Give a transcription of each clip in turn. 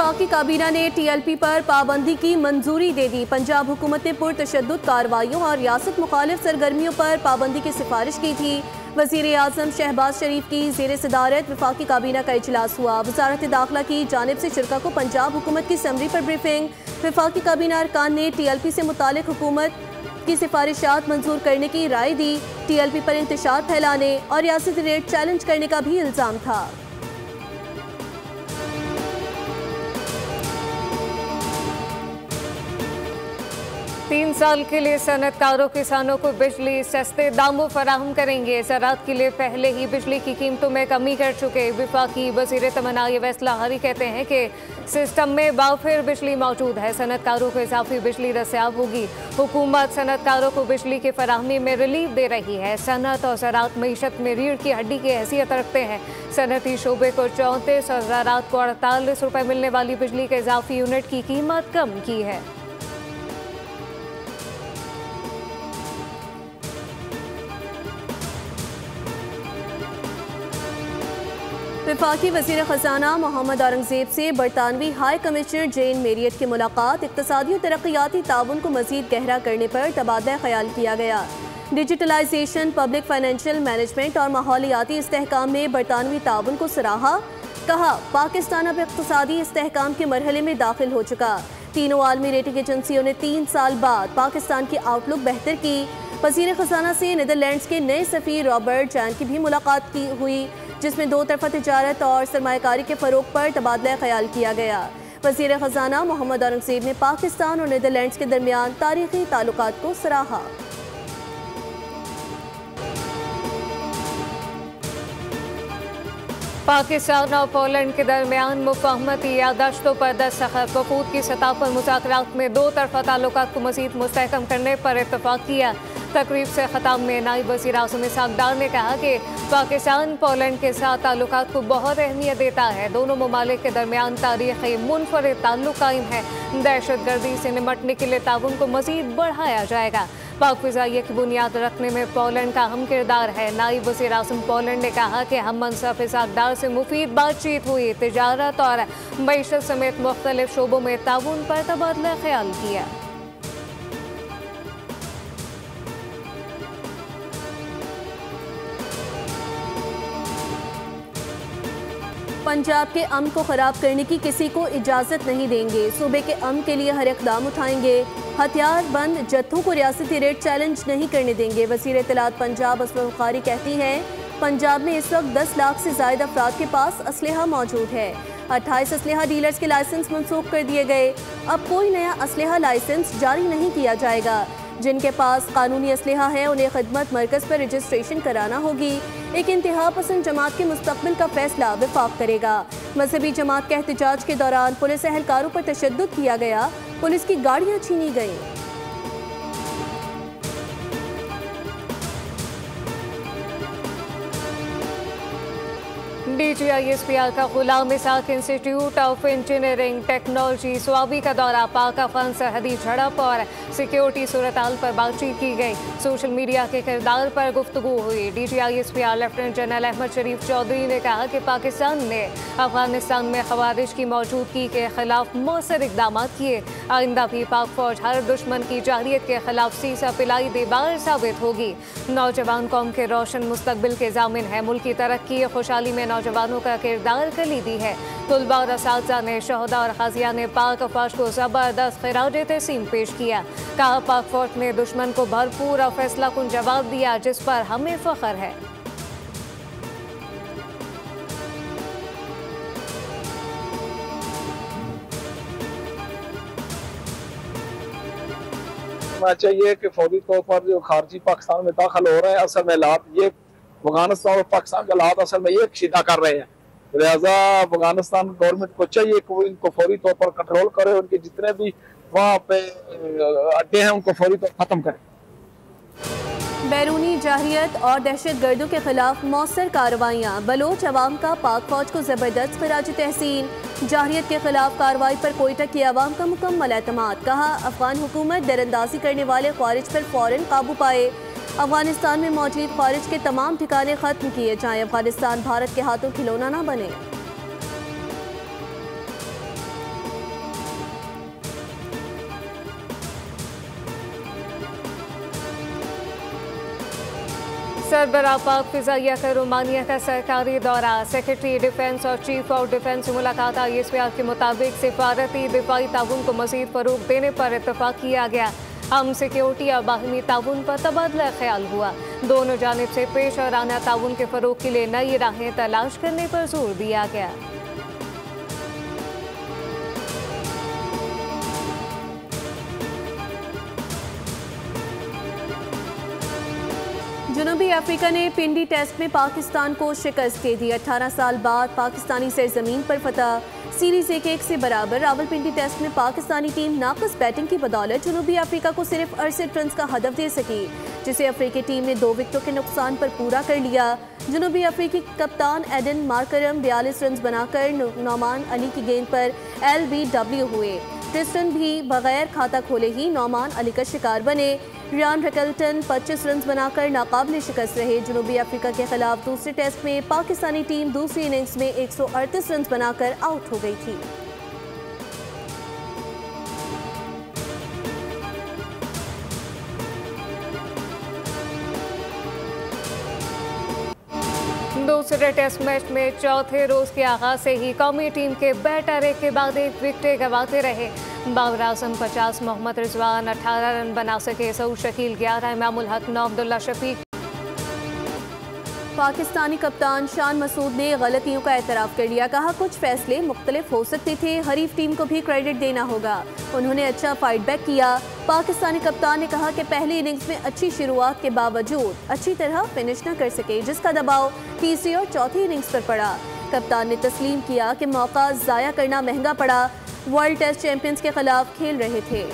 वफाकी काबीना ने TLP पर पाबंदी की मंजूरी दे दी। पंजाब हुकूमत ने पुरतशद्दुद कार्रवाइयों और रियासत मुखालिफ सरगर्मियों पर पाबंदी की सिफारिश की थी। वज़ीर आज़म शहबाज शरीफ की ज़ेर सदारत वफाकी काबीना का इजलास हुआ। वज़ारत दाखिला की जानिब से शुरा को पंजाब हुकूमत की समरी पर ब्रीफिंग। वफाकी काबीना अरकान ने TLP से मुतालिक हुकूमत की सिफारिशात मंजूर करने की राय दी। TLP पर इंतशार फैलाने और रियासती रेट चैलेंज करने का भी इल्ज़ाम था। 3 साल के लिए सनतकारों किसानों को बिजली सस्ते दामों फराहम करेंगे। ज़राअत के लिए पहले ही बिजली की कीमतों में कमी कर चुके वफाकी वज़ीर तमन्ना वैसलाहारी कहते हैं कि सिस्टम में बाफिर बिजली मौजूद है। सनतकारों को इजाफी बिजली दस्तयाब होगी। हुकूमत सनतकारों को बिजली की फराहमी में रिलीफ दे रही है। सनत और ज़राअत मईशत में रीढ़ की हड्डी की हैसियत रखते हैं। सनती शोबे को 34 और ज़राअत को 48 रुपये मिलने वाली बिजली के इजाफी यूनिट की कीमत कम की है। वफाकी वज़ीर ख़ज़ाना मोहम्मद औरंगज़ेब से बरतानवी हाई कमिश्नर जेन मेरियट की मुलाकात। इक़्तिसादी और तरक्याती ताउन को मज़ीद गहरा करने पर तबादला ख्याल किया गया। डिजिटलाइजेशन, पब्लिक फाइनेंशियल मैनेजमेंट और माहौलियाती इस्तेहकाम में बरतानवी ताउन को सराहा। कहा पाकिस्तान अब इक़्तिसादी इस्तेहकाम के मरहले में दाखिल हो चुका। तीनों आलमी रेटिंग एजेंसियों ने 3 साल बाद पाकिस्तान की आउटलुक बेहतर की। वज़ीर ख़ज़ाना से नीदरलैंड्स के नए सफ़ीर रॉबर्ट जैन की भी मुलाकात की हुई, जिसमें 2 तरफ़ा तिजारत और सरमायाकारी के फ़रोग पर तबादला ख्याल किया गया। वज़ीर ख़ज़ाना मोहम्मद औरंगज़ेब ने पाकिस्तान और नीदरलैंड्स के दरमियान तारीख़ी ताल्लुकात को सराहा। पाकिस्तान और पोलैंड के दरमियान मुफ़ाहमती याददाश्तों पर दस्तखत। वफूद की सतह पर मुज़ाकरात में 2 तरफ़ा ताल्लुकात को मज़ीद मुस्तहकम करने पर इत्तफ़ाक़ किया। तकरीब से ख़ताब में नायब वज़ीर आज़म इसहाक़ डार ने कहा कि पाकिस्तान पोलैंड के साथ ताल्लुकात को बहुत अहमियत देता है। दोनों ममालिक के दरमियान तारीख़ी मुनफ़रिद ताल्लुक कायम है। दहशतगर्दी से निमटने के लिए ताउन को मज़ीद बढ़ाया जाएगा। पाक फ़िज़ाइया की बुनियाद रखने में पोलैंड का अहम किरदार है। नायब वज़ीर आज़म पोलैंड ने कहा कि हम मनसब इसहाक़ डार से मुफीद बातचीत हुई। तिजारत और मईशत समेत मुख्तलिफ शोबों में ताउन पर तबादला ख्याल किया। पंजाब के अमन को ख़राब करने की किसी को इजाज़त नहीं देंगे। सूबे के अमन के लिए हर इक़दाम उठाएंगे। हथियार बंद जत्थों को रियासती रेट चैलेंज नहीं करने देंगे। वज़ीर इत्तलात पंजाब असमा बुखारी कहती हैं पंजाब में इस वक्त 10 लाख से ज़ायद अफराद के पास असलहा मौजूद है। 28 असलहा डीलर्स के लाइसेंस मनसूख कर दिए गए। अब कोई नया असलहा लाइसेंस जारी नहीं किया जाएगा। जिनके पास कानूनी असलहा है उन्हें खिदमत मरकज़ पर रजिस्ट्रेशन कराना होगी। एक इंतहा पसंद जमात के मुस्तकबिल का फैसला वफाक करेगा। मजहबी जमात के एहतजाज के दौरान पुलिस एहलकारों पर तशद्दुद किया गया। पुलिस की गाड़ियाँ छीनी गईं। DGISPR का Ghulam Ishaq institute of engineering technology Swabi का दौरा। पाक अफगान सरहदी झड़प और सिक्योरिटी सूरत-हाल पर बातचीत की गई। सोशल मीडिया के किरदार पर गुफ्तगू हुई। DGISPR लेफ्टिनेंट जनरल अहमद शरीफ चौधरी ने कहा कि पाकिस्तान ने अफगानिस्तान में खवारिज की मौजूदगी के खिलाफ मौसर इकदाम किए। आइंदा भी पाक फौज हर दुश्मन की जाहिलियत के खिलाफ सीसा पिलाई दीवार साबित होगी। नौजवान कौम के रोशन मुस्तकबिल के जामिन है। मुल्क की तरक्की खुशहाली में नौजवानों का किरदार कलीदी है। तुलबा और असातिज़ा ने, शहदा और गाज़ियां ने पाक अफवाज को ज़बरदस्त खिराज तहसीन पेश किया। कहा पाक फौज ने दुश्मन को भरपूर और फैसला कुन जवाब दिया, जिस पर हमें फ़ख्र है। चाहिए कि फौरी तौर पर जो खारजी पाकिस्तान में दाखिल हो रहे हैं, असल में हालात ये अफगानिस्तान और पाकिस्तान के हालात असल में ये कशीदा कर रहे हैं। लिहाजा अफगानिस्तान गवर्नमेंट को चाहिए कि वो इनको फौरी तौर पर कंट्रोल करे। उनके जितने भी वहाँ पे अड्डे हैं उनको फौरी तौर खत्म करें। बैरूनी जाहिलियत और दहशत गर्दों के खिलाफ मौसर कार्रवाइयाँ। बलोच अवाम का पाक फौज को जबरदस्त खिराज तहसीन। जाहिलियत के खिलाफ कार्रवाई पर कोयटा की अवाम का मुकम्मल एतमाद। कहा अफगान हुकूमत दरअंदाजी करने वाले ख्वारिज पर फौरन काबू पाए। अफगानिस्तान में मौजूद ख्वारिज के तमाम ठिकाने खत्म किए जाएं। अफगानिस्तान भारत के हाथों खिलौना न बने। सरबराह पाक फिजाइया का रोमानिया का सरकारी दौरा, सेक्रेटरी डिफेंस और चीफ ऑफ डिफेंस से मुलाकात। ISPR के मुताबिक सिफारती दिफाई ताउन को मजीद फरोग देने पर इत्तफाक किया गया। हम सिक्योरिटी और बाहमी ताउन पर तबादला ख्याल हुआ। दोनों जानिब से पेश औराना ताउन के फरोग के लिए नई राहें तलाश करने पर जोर दिया गया। जनूबी अफ्रीका ने पिंडी टेस्ट में पाकिस्तान को शिकस्त दे दी। 18 साल बाद पाकिस्तानी सरजमीन पर फतह, सीरीज 1-1 से बराबर। रावलपिंडी टेस्ट में पाकिस्तानी टीम नाकस बैटिंग की बदौलत जनूबी अफ्रीका को सिर्फ 68 रन का हदफ दे सकी, जिसे अफ्रीकी टीम ने 2 विकेटों के नुकसान पर पूरा कर लिया। जनूबी अफ्रीकी कप्तान एडन मार्करम 42 रन बनाकर नौमान अली की गेंद पर LBW हुए। ट्रिस्टन भी बगैर खाता खोले ही नौमान अली का शिकार बने। रियान रकल्टन 25 रन बनाकर नाकाबिल शिकस्त रहे। जनूबी अफ्रीका के खिलाफ दूसरे टेस्ट में पाकिस्तानी टीम दूसरी इनिंग्स में 138 रन बनाकर आउट हो गई थी। दूसरे टेस्ट मैच में चौथे रोज के आगाज से ही कौमी टीम के बैटर एक के बाद एक विकेटें गंवाते रहे। बाबर आजम 50, मोहम्मद रिजवान 18 रन बना सके, सऊद शकील 11, इमामुल हक 9, अब्दुल्ला शफीक। पाकिस्तानी कप्तान शान मसूद ने गलतियों का एतराफ़ कर लिया। कहा कुछ फैसले मुख्तलिफ हो सकते थे, हरीफ टीम को भी क्रेडिट देना होगा। उन्होंने अच्छा फाइट बैक किया। पाकिस्तानी कप्तान ने कहा कि पहली इनिंग्स में अच्छी शुरुआत के बावजूद अच्छी तरह फिनिश न कर सके, जिसका दबाव तीसरी और चौथी इनिंग्स पर पड़ा। कप्तान ने तस्लीम किया कि मौका ज़ाया करना महंगा पड़ा। वर्ल्ड टेस्ट चैंपियंस के खिलाफ खेल रहे थे।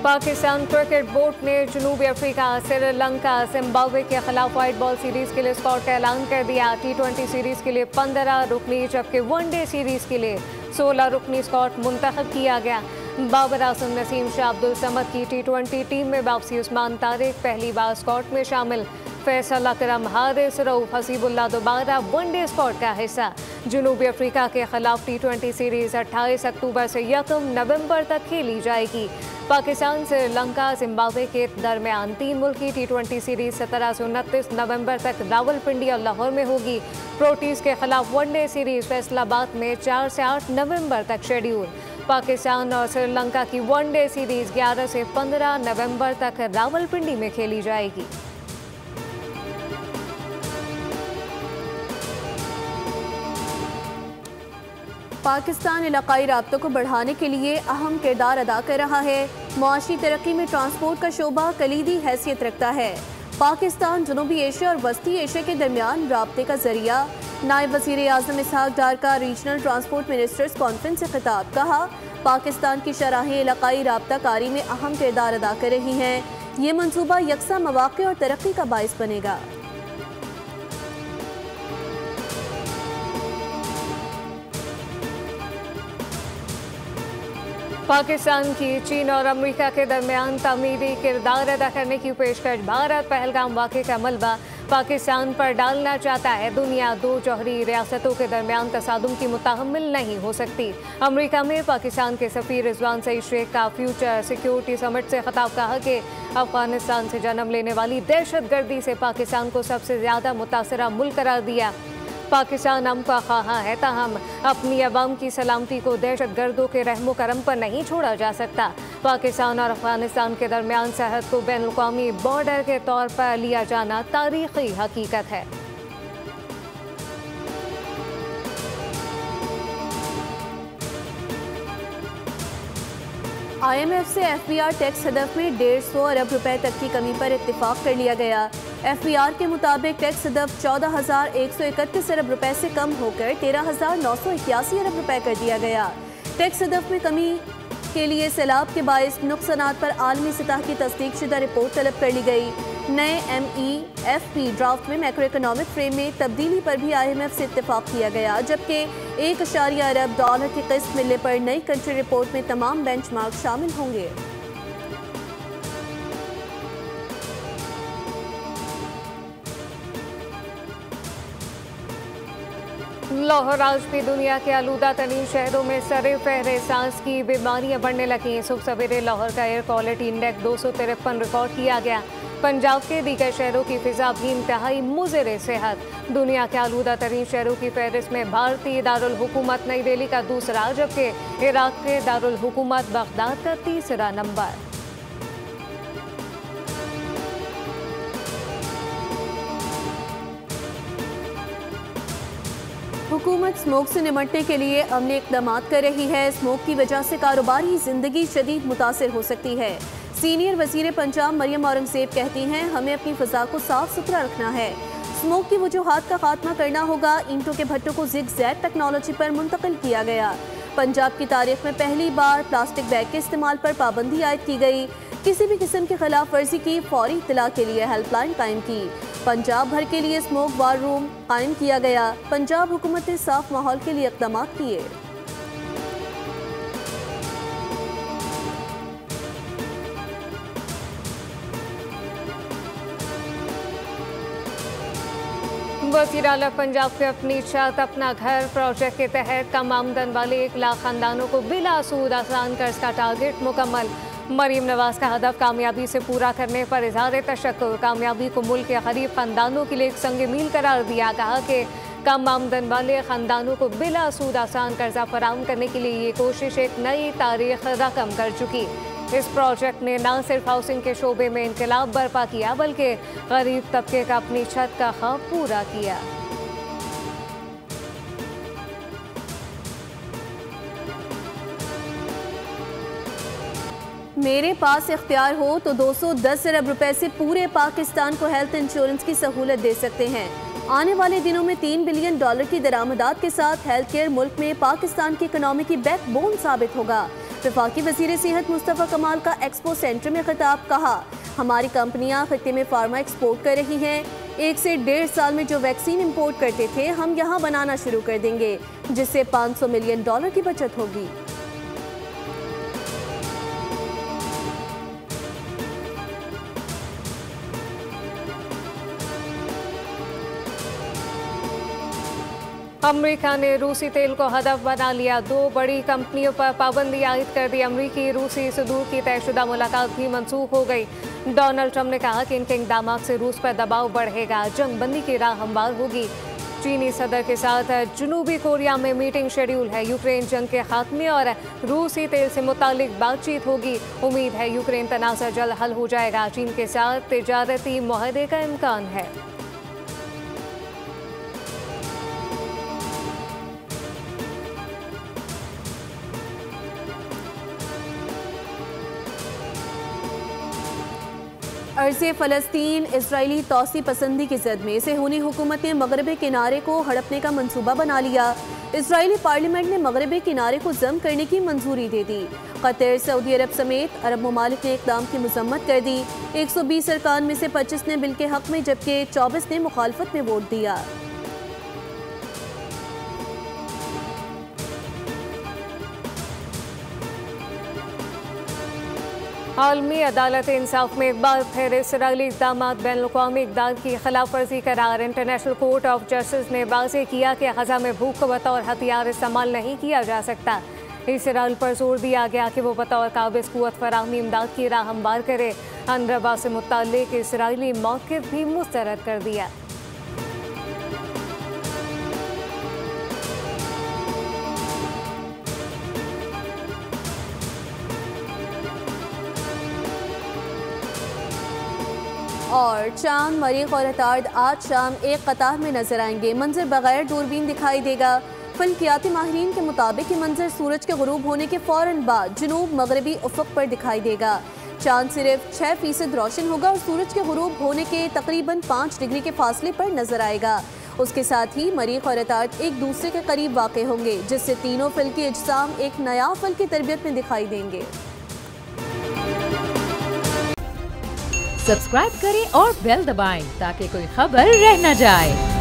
पाकिस्तान क्रिकेट बोर्ड ने जनूबी अफ्रीका, श्रीलंका, जिम्बाब्वे के खिलाफ व्हाइट बॉल सीरीज के लिए स्क्वाड का ऐलान कर दिया। T20 सीरीज के लिए 15 रुकनी जबकि वनडे सीरीज के लिए 16 रुकनी स्क्वाड मुंतखब किया गया। बाबर आजम, नसीम शाह, अब्दुल समद की T20 टीम में वापसी। उस्मान तारिक पहली बार स्क्वाड में शामिल। फैसल अकरम, हारिस रऊफ, हसीबुल्लाह दोबारा वनडे स्क्वाड का हिस्सा। जनूबी अफ्रीका के खिलाफ T20 सीरीज 28 अक्टूबर से 1 नवंबर तक खेली जाएगी। पाकिस्तान, श्रीलंका, जिम्बाब्वे के दरमियान 3 मुल्की T20 सीरीज 17 से 29 नवंबर तक रावलपिंडी और लाहौर में होगी। प्रोटीज के खिलाफ वनडे सीरीज फैसलाबाद में 4 से 8 नवंबर तक शेड्यूल। पाकिस्तान और श्रीलंका की वनडे सीरीज 11 से 15 नवंबर तक रावलपिंडी में खेली जाएगी। पाकिस्तान इलाकाई राब्तों को बढ़ाने के लिए अहम किरदार अदा कर रहा है। मुआशी तरक्की में ट्रांसपोर्ट का शोबा कलीदी हैसियत रखता है। पाकिस्तान जनूबी एशिया और वस्ती एशिया के दरमियान राब्ते का जरिया। नायब वज़ीर आज़म इसहाक डार का रीजनल ट्रांसपोर्ट मिनिस्टर्स कॉन्फ्रेंस से खिताब। कहा पाकिस्तान की शराहें इलाकाई राब्ता कारी में अहम किरदार अदा कर रही हैं। ये मनसूबा यकसा मौक़े और तरक्की का बाइस बनेगा। पाकिस्तान की चीन और अमेरिका के दरमियान तमीरी किरदार अदा करने की पेशकश। भारत पहलगाम वाक़े का मलबा पाकिस्तान पर डालना चाहता है। दुनिया 2 जौहरी रियासतों के दरमियान तसादुम की मुतहम्मिल नहीं हो सकती। अमेरिका में पाकिस्तान के सफ़ीर रिजवान सईद शेख का फ्यूचर सिक्योरिटी समिट से खिताब। कहा कि अफगानिस्तान से जन्म लेने वाली दहशतगर्दी से पाकिस्तान को सबसे ज़्यादा मुतासरा मुल्क करार दिया। पाकिस्तान अमन का ख्वाह है, ताहम अपनी अवाम की सलामती को दहशतगर्दों के रहमो करम पर नहीं छोड़ा जा सकता। पाकिस्तान और अफगानिस्तान के दरमियान सरहद को बैनुल-अक़वामी बॉर्डर के तौर पर लिया जाना तारीख़ी हकीकत है। IMF से FBR टैक्स हदफ में 150 अरब रुपए तक की कमी पर इत्तिफाक कर लिया गया। FBR के मुताबिक टैक्स हदफ 14,131 अरब रुपए से कम होकर 13,981 अरब रुपए कर दिया गया। टैक्स हदफ में कमी के लिए सैलाब के बाइस नुकसानात पर आलमी सतह की तस्दीक शुदा रिपोर्ट तलब कर ली गई। नए MEFP ड्राफ्ट में मैक्रो इकोनॉमिक फ्रेम में तब्दीली पर भी IMF से इत्तिफाक किया गया, जबकि 1 अरब डॉलर की किस्त मिलने पर नई कंट्री रिपोर्ट में तमाम बेंचमार्क शामिल होंगे। लाहौर आज भी दुनिया के आलूदा तरीन शहरों में सरे फहरे सांस की बीमारियां बढ़ने लगी हैं। सुबह सवेरे लाहौर का एयर क्वालिटी इंडेक्स 253 रिकॉर्ड किया गया। पंजाब के दीगर शहरों की फिजा भी इंतहाई मुज़र सेहत। दुनिया के आलूदा तरीन शहरों की फहरिस्त में भारतीय दारुल हुकूमत नई दिल्ली का दूसरा, जबकि इराक के दारुल हुकूमत बगदाद का तीसरा नंबर। हुकूमत स्मोक से निपटने के लिए अमली इक़दाम कर रही है। स्मोक की वजह से कारोबारी जिंदगी शदीद मुतासिर हो सकती है। सीनियर वज़ीर पंजाब मरियम औरंगज़ेब कहती हैं, हमें अपनी फ़ज़ा को साफ सुथरा रखना है। स्मोक की वजूहात का खात्मा करना होगा। ईंटों के भट्टों को ज़िग-ज़ैग टेक्नोलॉजी पर मुंतकिल किया गया। पंजाब की तारीख में पहली बार प्लास्टिक बैग के इस्तेमाल पर पाबंदी आयद की गई। किसी भी किस्म की खिलाफ वर्जी की फौरी इत्तला के लिए हेल्पलाइन कायम की। पंजाब भर के लिए स्मोक वार रूम कायम किया गया। पंजाब हुकूमत ने साफ माहौल के लिए इक़दाम किए। वज़ीर आला पंजाब के अपनी छत अपना घर प्रोजेक्ट के तहत कम आमदन वाले 1 लाख खानदानों को बिला सूद आसान कर्ज का टारगेट मुकम्मल। मरीम नवाज का हदफ कामयाबी से पूरा करने पर इज़हार तशक्कुर। कामयाबी को मुल्क के गरीब खानदानों के लिए एक संग मील करार दिया। कहा कि कम आमदन वाले खानदानों को बिला सूद आसान कर्जा फराहम करने के लिए ये कोशिश एक नई तारीख रकम कर चुकी। इस प्रोजेक्ट ने न सिर्फ हाउसिंग के शोबे में इनकलाब बर्पा किया, बल्कि गरीब तबके का अपनी छत का ख्वाब पूरा किया। मेरे पास इख्तियार हो तो 210 अरब रुपए से पूरे पाकिस्तान को हेल्थ इंश्योरेंस की सहूलत दे सकते हैं। आने वाले दिनों में $3 बिलियन की दरामदात के साथ हेल्थ केयर मुल्क में पाकिस्तान की इकोनॉमी की बैकबोन साबित होगा। वफाकी वज़ीर सेहत मुस्तफ़ा कमाल का एक्सपो सेंटर में खिताब। कहा, हमारी कंपनियां खित्ते में फार्मा एक्सपोर्ट कर रही हैं। 1 से 1.5 साल में जो वैक्सीन इंपोर्ट करते थे, हम यहाँ बनाना शुरू कर देंगे, जिससे $500 मिलियन की बचत होगी। अमेरिका ने रूसी तेल को हदफ बना लिया। 2 बड़ी कंपनियों पर पाबंदी आयद कर दी। अमेरिकी रूसी सदूर की तयशुदा मुलाकात भी मनसूख हो गई। डोनाल्ड ट्रंप ने कहा कि इनके इक़दाम से रूस पर दबाव बढ़ेगा, जंग बंदी की राह हमवार होगी। चीनी सदर के साथ जनूबी कोरिया में मीटिंग शेड्यूल है। यूक्रेन जंग के खात्मे और रूसी तेल से मुतालिक बातचीत होगी। उम्मीद है यूक्रेन तनाज़ा जल्द हल हो जाएगा। चीन के साथ तिजारती मुआहदे का इम्कान है। अर्ज़े फ़लस्तीन इसराइली तौसी पसंदी की जद में सेहूनी हुकूमत ने मगरबी किनारे को हड़पने का मंसूबा बना लिया। इसराइली पार्लियामेंट ने मगरबी किनारे को जम करने की मंजूरी दे दी। कतर, सऊदी अरब समेत अरब ममालिक ने इक़दाम की मजम्मत कर दी। 120 अरकान में से 25 ने बिल के हक में, जबकि 24 ने मुखालफत में वोट दिया। आलमी अदालत इंसाफ में एक बार फिर इसराइली इक़दाम बैनुल-अक़वामी इक़दार की खिलाफ वर्जी करार। इंटरनेशनल कोर्ट ऑफ जस्टिस ने वाज़ेह किया कि ग़ज़ा में भूख को बतौर हथियार इस्तेमाल नहीं किया जा सकता। इसराइल पर जोर दिया गया कि वो बतौर काबिज़ क़ुव्वत फ़राहमी इमदाद की राह हमवार करे। अनरवा से मुताल्लिक़ इसराइली मौक़िफ़ भी मुस्तरद कर दिया। और चांद, मरीख और अतार्द आज शाम एक कतार में नजर आएंगे। मंजर बगैर दूरबीन दिखाई देगा। फल्कियाती माहिरीन के मुताबिक ये मंजर सूरज के गुरूब होने के फौरन बाद जनूब मगरबी उफ़क़ पर दिखाई देगा। चांद सिर्फ 6% रोशन होगा और सूरज के गुरूब होने के तकरीबन 5 डिग्री के फासले पर नजर आएगा। उसके साथ ही मरीख और अतार्द एक दूसरे के करीब वाक़ होंगे, जिससे तीनों फल्की अजसाम एक नया फल की तरबियत में दिखाई देंगे। सब्सक्राइब करें और बेल दबाएं ताकि कोई खबर रह न जाए।